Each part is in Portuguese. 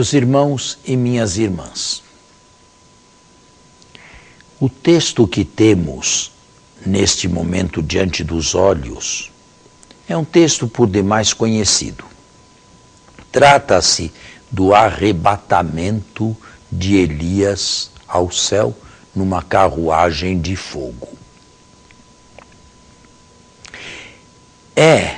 Meus irmãos e minhas irmãs, o texto que temos neste momento diante dos olhos é um texto por demais conhecido. Trata-se do arrebatamento de Elias ao céu numa carruagem de fogo. É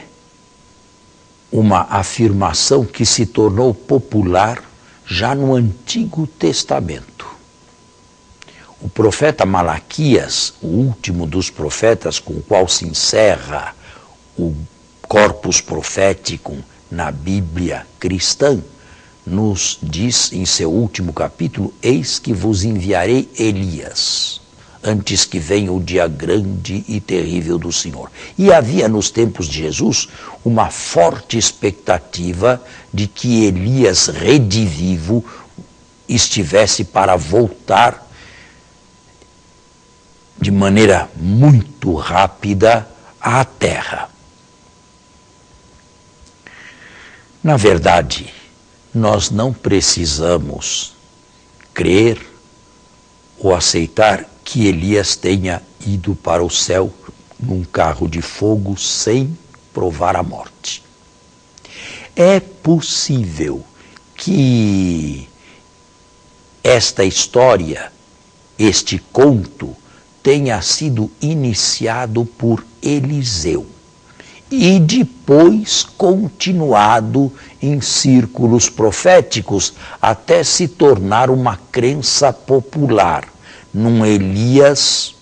uma afirmação que se tornou popular já no Antigo Testamento. O profeta Malaquias, o último dos profetas com o qual se encerra o corpus profético na Bíblia cristã, nos diz em seu último capítulo: eis que vos enviarei Elias, antes que venha o dia grande e terrível do Senhor. E havia nos tempos de Jesus uma forte expectativa de que Elias redivivo estivesse para voltar de maneira muito rápida à terra. Na verdade, nós não precisamos crer ou aceitar que Elias tenha ido para o céu num carro de fogo sem provar a morte. É possível que esta história, este conto, tenha sido iniciado por Eliseu e depois continuado em círculos proféticos até se tornar uma crença popular num Elias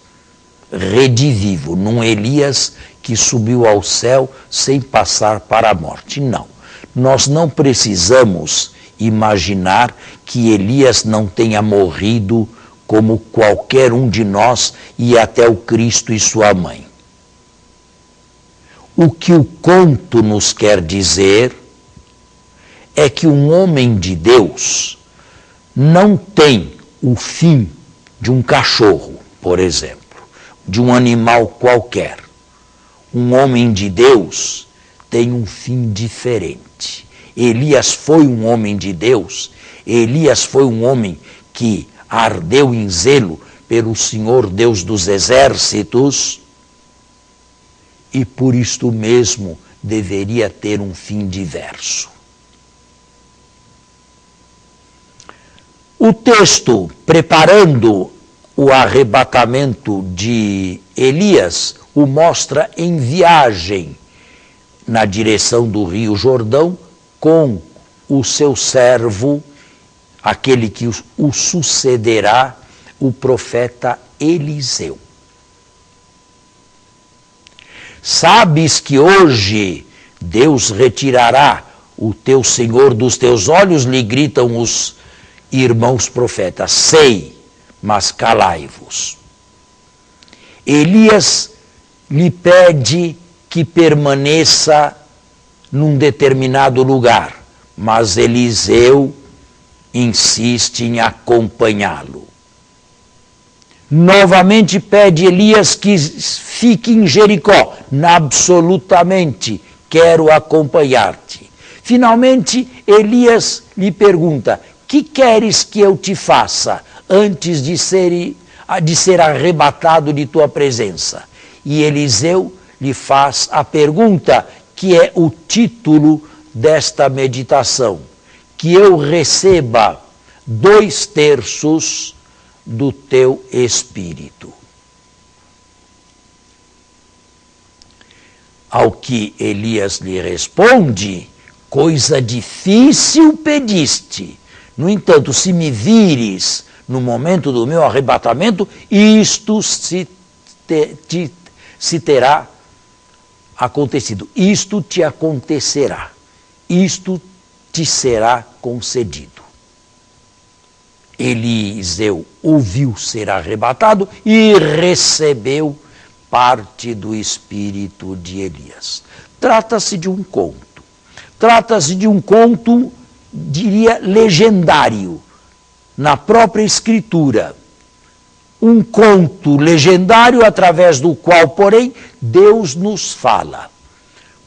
redivivo, num Elias que subiu ao céu sem passar para a morte. Não, nós não precisamos imaginar que Elias não tenha morrido como qualquer um de nós e até o Cristo e sua mãe. O que o conto nos quer dizer é que um homem de Deus não tem o fim de um cachorro, por exemplo, de um animal qualquer. Um homem de Deus tem um fim diferente. Elias foi um homem de Deus, Elias foi um homem que ardeu em zelo pelo Senhor Deus dos exércitos e por isto mesmo deveria ter um fim diverso. O texto preparando o arrebatamento de Elias o mostra em viagem na direção do Rio Jordão com o seu servo, aquele que o sucederá, o profeta Eliseu. Sabes que hoje Deus retirará o teu Senhor dos teus olhos, lhe gritam os irmãos profetas. Sei, mas calai-vos. Elias lhe pede que permaneça num determinado lugar, mas Eliseu insiste em acompanhá-lo. Novamente pede Elias que fique em Jericó. Absolutamente, quero acompanhar-te. Finalmente, Elias lhe pergunta: que queres que eu te faça antes de ser arrebatado de tua presença? E Eliseu lhe faz a pergunta que é o título desta meditação: que eu receba 2/3 do teu espírito. Ao que Elias lhe responde: coisa difícil pediste. No entanto, se me vires no momento do meu arrebatamento, isto se terá acontecido. Isto te acontecerá. Isto te será concedido. Eliseu ouviu ser arrebatado e recebeu parte do espírito de Elias. Trata-se de um conto. Trata-se de um conto, diria, legendário, na própria Escritura. Um conto legendário através do qual, porém, Deus nos fala.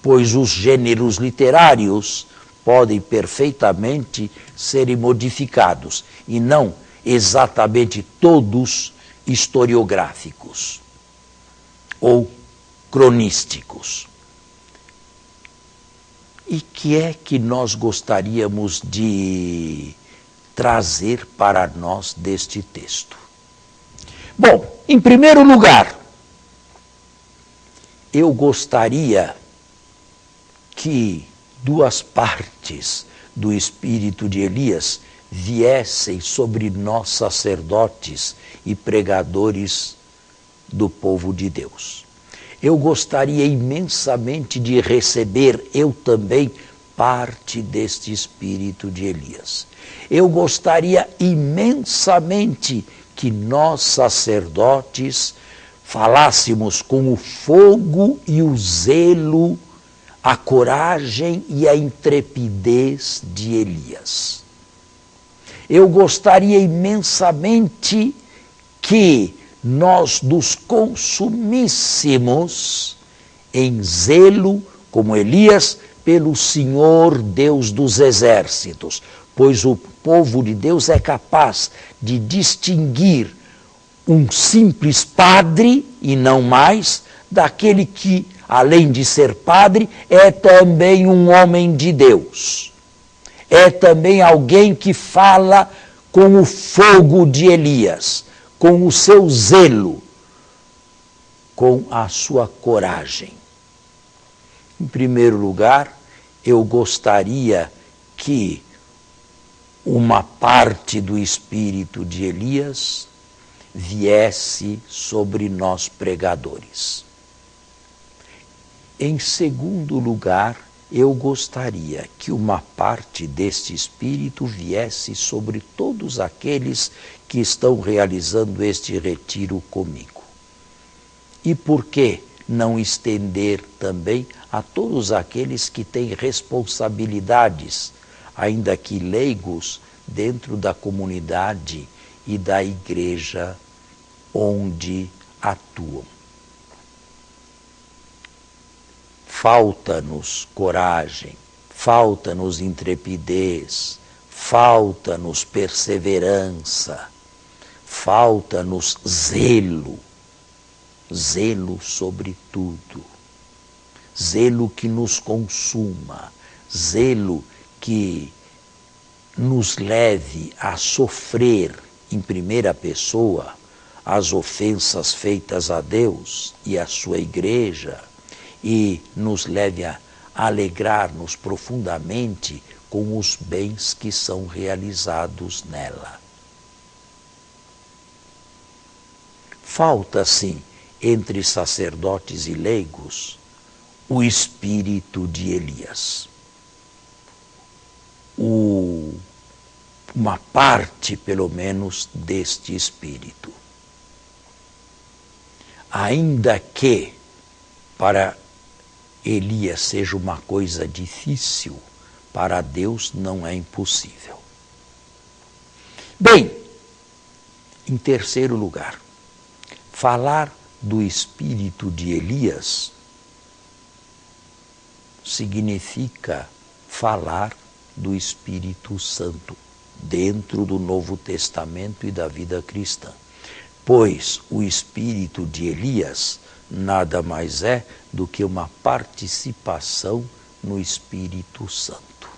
Pois os gêneros literários podem perfeitamente serem modificados, e não exatamente todos historiográficos ou cronísticos. E que é que nós gostaríamos de trazer para nós deste texto? Bom, em primeiro lugar, eu gostaria que duas partes do espírito de Elias viessem sobre nós, sacerdotes e pregadores do povo de Deus. Eu gostaria imensamente de receber, eu também, parte deste espírito de Elias. Eu gostaria imensamente que nós, sacerdotes, falássemos com o fogo e o zelo, a coragem e a intrepidez de Elias. Eu gostaria imensamente que nós nos consumíssemos em zelo, como Elias, pelo Senhor Deus dos exércitos, pois o povo de Deus é capaz de distinguir um simples padre, e não mais, daquele que, além de ser padre, é também um homem de Deus. É também alguém que fala com o fogo de Elias, com o seu zelo, com a sua coragem. Em primeiro lugar, eu gostaria que uma parte do espírito de Elias viesse sobre nós pregadores. Em segundo lugar, eu gostaria que uma parte deste espírito viesse sobre todos aqueles que estão realizando este retiro comigo. E por que não estender também a todos aqueles que têm responsabilidades, ainda que leigos, dentro da comunidade e da igreja onde atuam? Falta-nos coragem, falta-nos intrepidez, falta-nos perseverança, falta-nos zelo, zelo sobre tudo, zelo que nos consuma, zelo que nos leve a sofrer em primeira pessoa as ofensas feitas a Deus e à sua igreja, e nos leve a alegrar-nos profundamente com os bens que são realizados nela. Falta, sim, entre sacerdotes e leigos, o espírito de Elias. Uma parte, pelo menos, deste espírito. Ainda que para Elias seja uma coisa difícil, para Deus não é impossível. Bem, em terceiro lugar, falar do espírito de Elias significa falar do Espírito Santo dentro do Novo Testamento e da vida cristã. Pois o espírito de Elias nada mais é do que uma participação no Espírito Santo.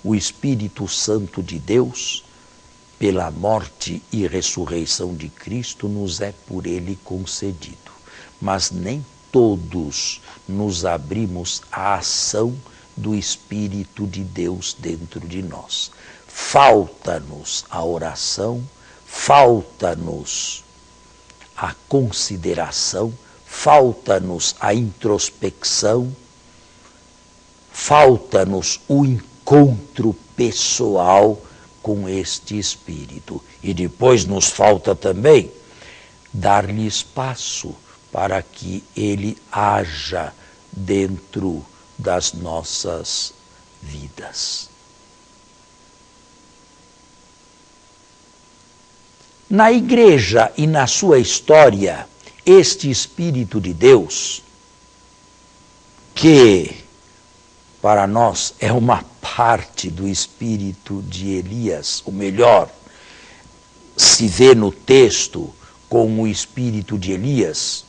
O Espírito Santo de Deus, pela morte e ressurreição de Cristo, nos é por ele concedido. Mas nem todos nos abrimos à ação do Espírito de Deus dentro de nós. Falta-nos a oração, falta-nos a consideração, falta-nos a introspecção, falta-nos o encontro pessoal com este Espírito. E depois nos falta também dar-lhe espaço para que ele haja dentro das nossas vidas. Na igreja e na sua história, este Espírito de Deus, que para nós é uma parte do espírito de Elias, ou melhor, se vê no texto com o espírito de Elias,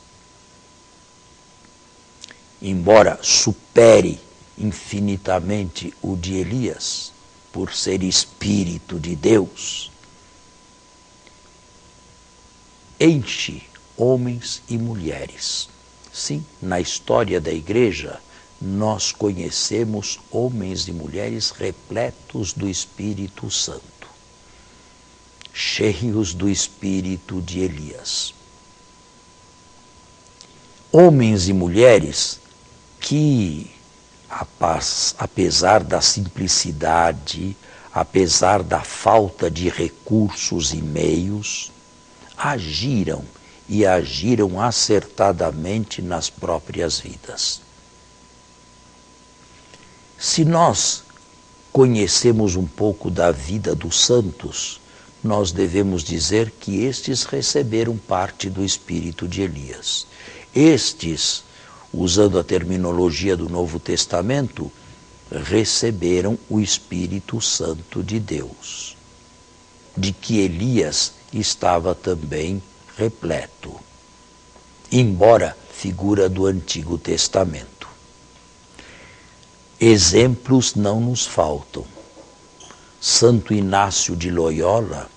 embora supere infinitamente o de Elias, por ser espírito de Deus, enche homens e mulheres. Sim, na história da igreja, nós conhecemos homens e mulheres repletos do Espírito Santo, cheios do espírito de Elias. Homens e mulheres que, apesar da simplicidade, apesar da falta de recursos e meios, agiram e agiram acertadamente nas próprias vidas. Se nós conhecemos um pouco da vida dos santos, nós devemos dizer que estes receberam parte do espírito de Elias. Estes, usando a terminologia do Novo Testamento, receberam o Espírito Santo de Deus, de que Elias estava também repleto, embora figura do Antigo Testamento. Exemplos não nos faltam. Santo Inácio de Loyola,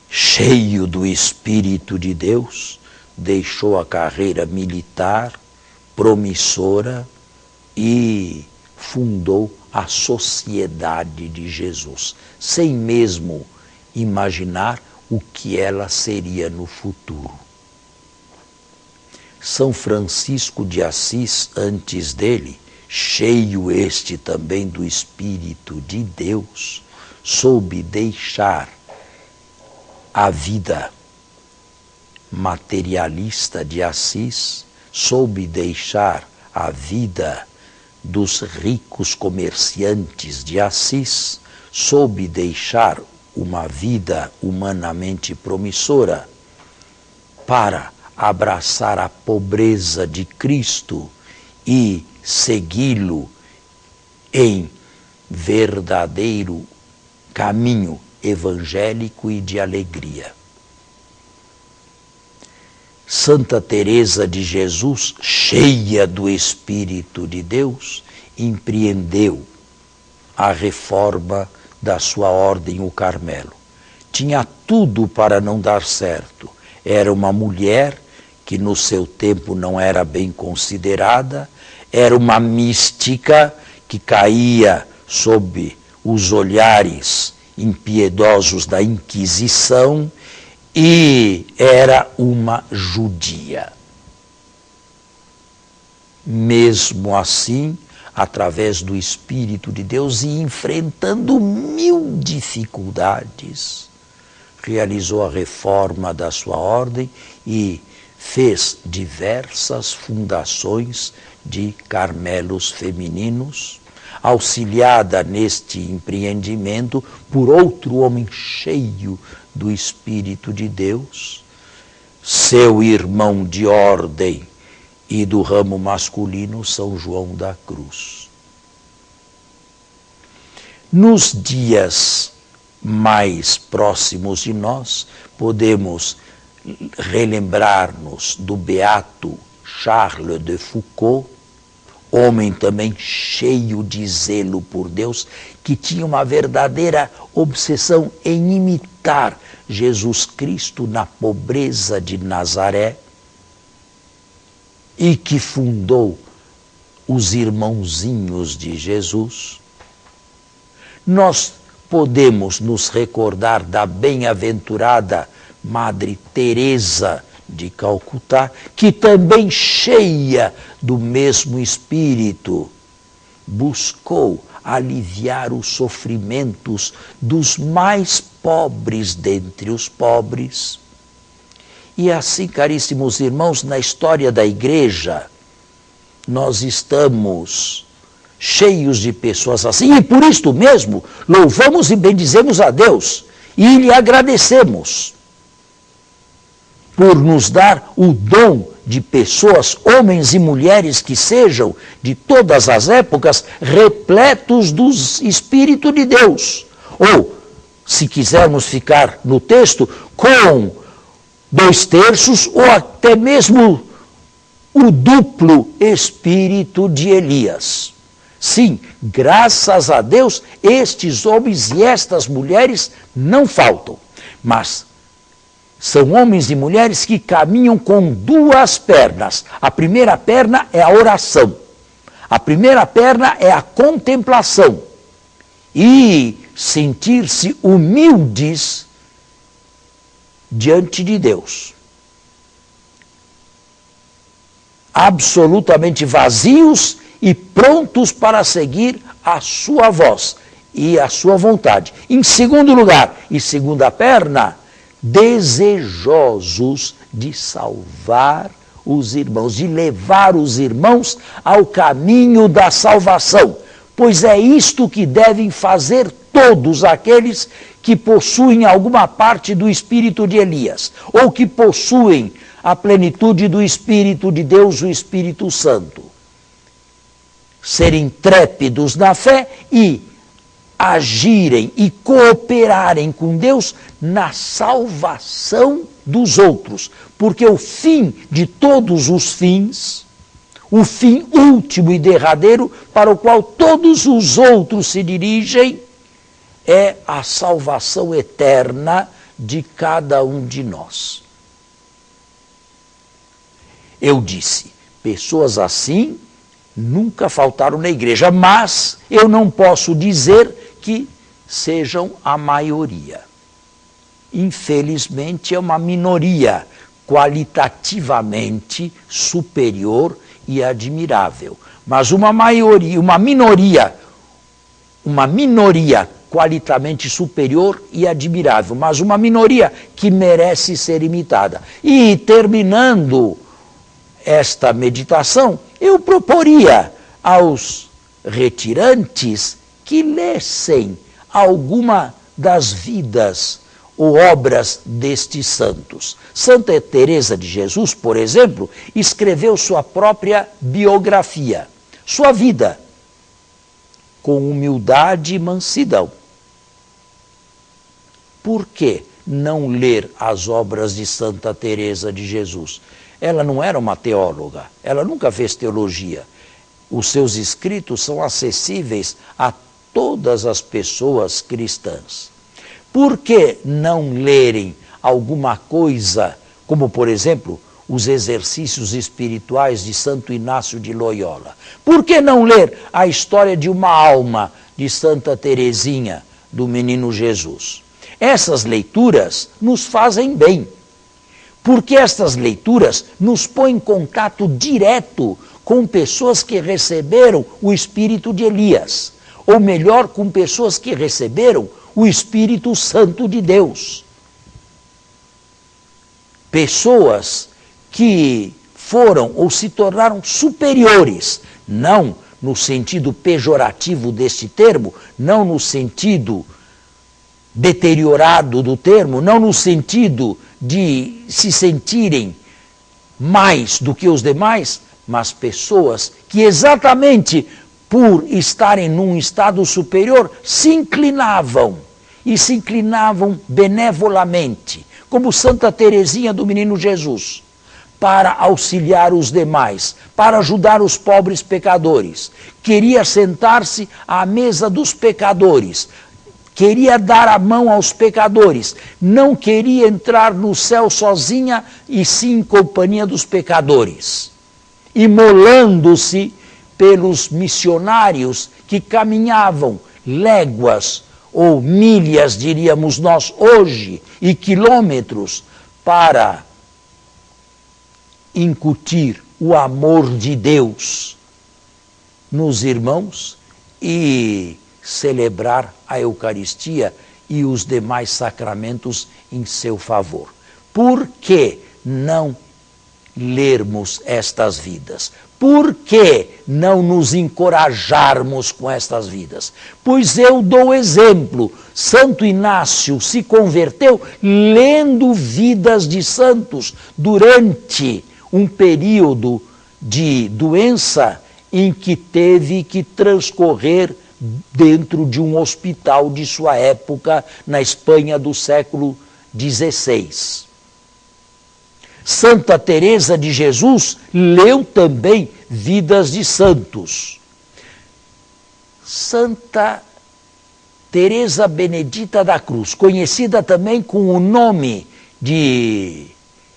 cheio do Espírito de Deus, deixou a carreira militar promissora e fundou a Sociedade de Jesus, sem mesmo imaginar o que ela seria no futuro. São Francisco de Assis, antes dele, cheio este também do Espírito de Deus, soube deixar a vida materialista de Assis, soube deixar a vida dos ricos comerciantes de Assis, soube deixar uma vida humanamente promissora para abraçar a pobreza de Cristo e segui-lo em verdadeiro caminho evangélico e de alegria. Santa Teresa de Jesus, cheia do Espírito de Deus, empreendeu a reforma da sua ordem, o Carmelo. Tinha tudo para não dar certo. Era uma mulher que no seu tempo não era bem considerada, era uma mística que caía sob os olhares impiedosos da Inquisição e era uma judia. Mesmo assim, através do Espírito de Deus e enfrentando 1000 dificuldades, realizou a reforma da sua ordem e fez diversas fundações de Carmelos femininos, auxiliada neste empreendimento por outro homem cheio do Espírito de Deus, seu irmão de ordem e do ramo masculino, São João da Cruz. Nos dias mais próximos de nós, podemos relembrar-nos do beato Charles de Foucauld, homem também cheio de zelo por Deus, que tinha uma verdadeira obsessão em imitar Jesus Cristo na pobreza de Nazaré e que fundou os Irmãozinhos de Jesus. Nós podemos nos recordar da bem-aventurada Madre Teresa de Calcutá, que também cheia do mesmo espírito, buscou aliviar os sofrimentos dos mais pobres dentre os pobres. E assim, caríssimos irmãos, na história da igreja, nós estamos cheios de pessoas assim, e por isto mesmo louvamos e bendizemos a Deus e lhe agradecemos. por nos dar o dom de pessoas, homens e mulheres que sejam, de todas as épocas, repletos do Espírito de Deus. Ou, se quisermos ficar no texto, com 2/3 ou até mesmo o duplo Espírito de Elias. Sim, graças a Deus, estes homens e estas mulheres não faltam, mas são homens e mulheres que caminham com 2 pernas. A primeira perna é a oração. A primeira perna é a contemplação. E sentir-se humildes diante de Deus. Absolutamente vazios e prontos para seguir a sua voz e a sua vontade. Em segundo lugar, e segunda perna, desejosos de salvar os irmãos, de levar os irmãos ao caminho da salvação, pois é isto que devem fazer todos aqueles que possuem alguma parte do Espírito de Elias, ou que possuem a plenitude do Espírito de Deus, o Espírito Santo. Serem intrépidos na fé e agirem e cooperarem com Deus na salvação dos outros. Porque o fim de todos os fins, o fim último e derradeiro para o qual todos os outros se dirigem, é a salvação eterna de cada um de nós. Eu disse, pessoas assim nunca faltaram na igreja, mas eu não posso dizer que sejam a maioria. Infelizmente é uma minoria qualitativamente superior e admirável, mas uma minoria qualitamente superior e admirável, mas uma minoria que merece ser imitada. E terminando esta meditação, eu proporia aos retirantes que lessem alguma das vidas ou obras destes santos. Santa Teresa de Jesus, por exemplo, escreveu sua própria biografia, sua vida, com humildade e mansidão. Por que não ler as obras de Santa Teresa de Jesus? Ela não era uma teóloga, ela nunca fez teologia. Os seus escritos são acessíveis a todas as pessoas cristãs. Por que não lerem alguma coisa, como por exemplo, os exercícios espirituais de Santo Inácio de Loyola? Por que não ler a história de uma alma de Santa Teresinha, do Menino Jesus? Essas leituras nos fazem bem, porque estas leituras nos põem em contato direto com pessoas que receberam o Espírito de Elias, ou melhor, com pessoas que receberam o Espírito Santo de Deus. Pessoas que foram ou se tornaram superiores, não no sentido pejorativo deste termo, não no sentido deteriorado do termo, não no sentido de se sentirem mais do que os demais, mas pessoas que exatamente por estarem num estado superior se inclinavam, e se inclinavam benevolamente, como Santa Teresinha do Menino Jesus, para auxiliar os demais, para ajudar os pobres pecadores. Queria sentar-se à mesa dos pecadores, queria dar a mão aos pecadores, não queria entrar no céu sozinha, e sim em companhia dos pecadores, imolando-se pelos missionários que caminhavam léguas ou milhas, diríamos nós hoje, e quilômetros, para incutir o amor de Deus nos irmãos e celebrar a Eucaristia e os demais sacramentos em seu favor. Por que não lermos estas vidas? Por que não nos encorajarmos com estas vidas? Pois eu dou exemplo. Santo Inácio se converteu lendo vidas de santos durante um período de doença em que teve que transcorrer dentro de um hospital de sua época na Espanha do século XVI. Santa Teresa de Jesus leu também vidas de santos. Santa Teresa Benedita da Cruz, conhecida também com o nome de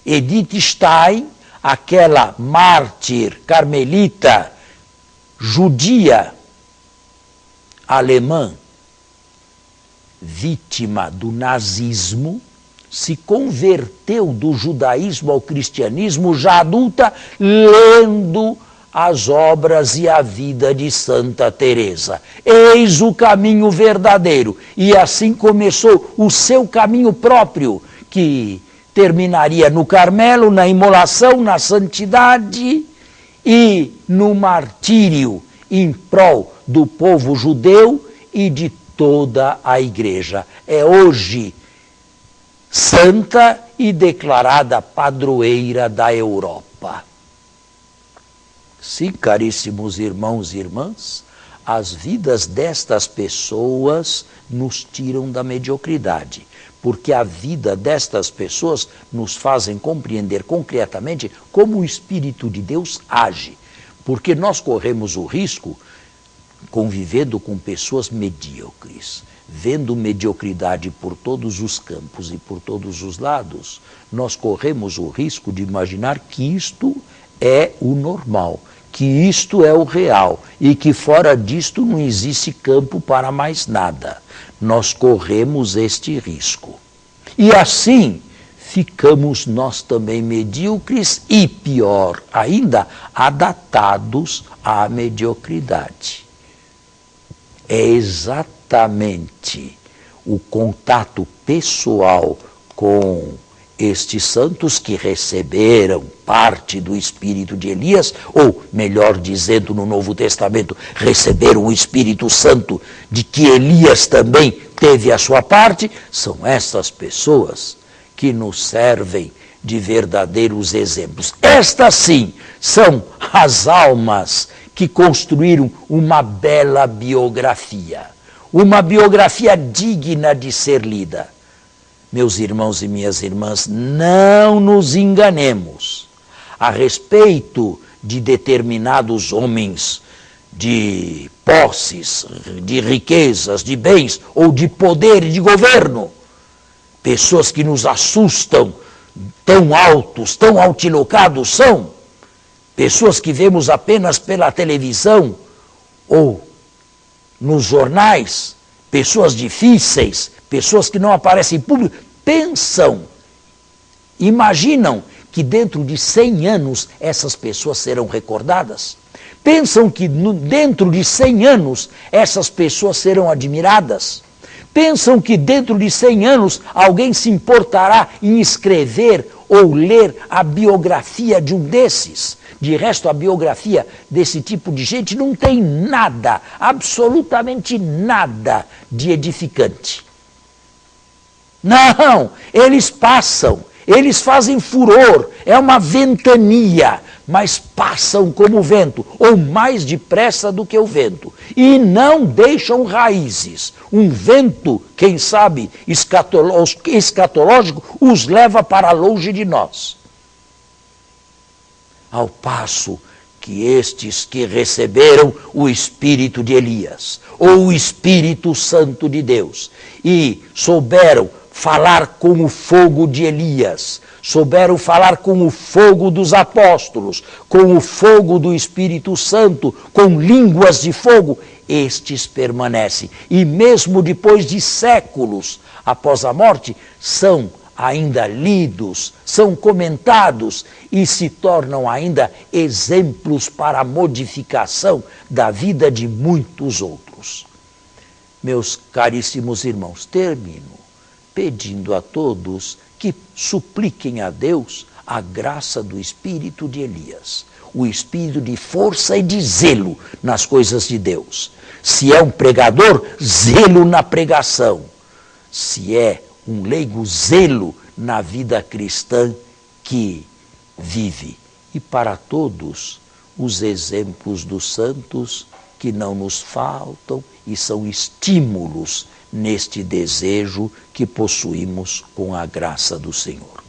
Edith Stein, aquela mártir carmelita judia alemã, vítima do nazismo, se converteu do judaísmo ao cristianismo já adulta, lendo as obras e a vida de Santa Teresa. Eis o caminho verdadeiro. E assim começou o seu caminho próprio, que terminaria no Carmelo, na imolação, na santidade e no martírio em prol do povo judeu e de toda a igreja. É hoje santa e declarada padroeira da Europa. Sim, caríssimos irmãos e irmãs, as vidas destas pessoas nos tiram da mediocridade, porque a vida destas pessoas nos fazem compreender concretamente como o Espírito de Deus age, porque nós corremos o risco, convivendo com pessoas medíocres, vendo mediocridade por todos os campos e por todos os lados, nós corremos o risco de imaginar que isto é o normal, que isto é o real e que fora disto não existe campo para mais nada. Nós corremos este risco. E assim ficamos nós também medíocres e, pior ainda, adaptados à mediocridade. É exatamente o contato pessoal com estes santos que receberam parte do Espírito de Elias, ou, melhor dizendo, no Novo Testamento, receberam o Espírito Santo de que Elias também teve a sua parte, são essas pessoas que nos servem de verdadeiros exemplos. Estas sim são as almas que construíram uma bela biografia, uma biografia digna de ser lida. Meus irmãos e minhas irmãs, não nos enganemos a respeito de determinados homens de posses, de riquezas, de bens, ou de poder e de governo. Pessoas que nos assustam, tão altos, tão altilocados são. Pessoas que vemos apenas pela televisão ou nos jornais, pessoas difíceis, pessoas que não aparecem em público, pensam, imaginam que dentro de 100 anos essas pessoas serão recordadas. Pensam que dentro de 100 anos essas pessoas serão admiradas. Pensam que dentro de 100 anos alguém se importará em escrever ou ler a biografia de um desses. De resto, a biografia desse tipo de gente não tem nada, absolutamente nada de edificante. Não, eles passam, eles fazem furor, é uma ventania, mas passam como o vento, ou mais depressa do que o vento, e não deixam raízes. Um vento, quem sabe, escatológico, os leva para longe de nós. Ao passo que estes que receberam o Espírito de Elias, ou o Espírito Santo de Deus, e souberam falar com o fogo de Elias, souberam falar com o fogo dos apóstolos, com o fogo do Espírito Santo, com línguas de fogo, estes permanecem. E mesmo depois de séculos após a morte, são ainda lidos, são comentados e se tornam ainda exemplos para a modificação da vida de muitos outros. Meus caríssimos irmãos, termino pedindo a todos que supliquem a Deus a graça do Espírito de Elias, o espírito de força e de zelo nas coisas de Deus. Se é um pregador, zelo na pregação. Se é um leigo, zelo na vida cristã que vive. E para todos os exemplos dos santos que não nos faltam e são estímulos neste desejo que possuímos com a graça do Senhor.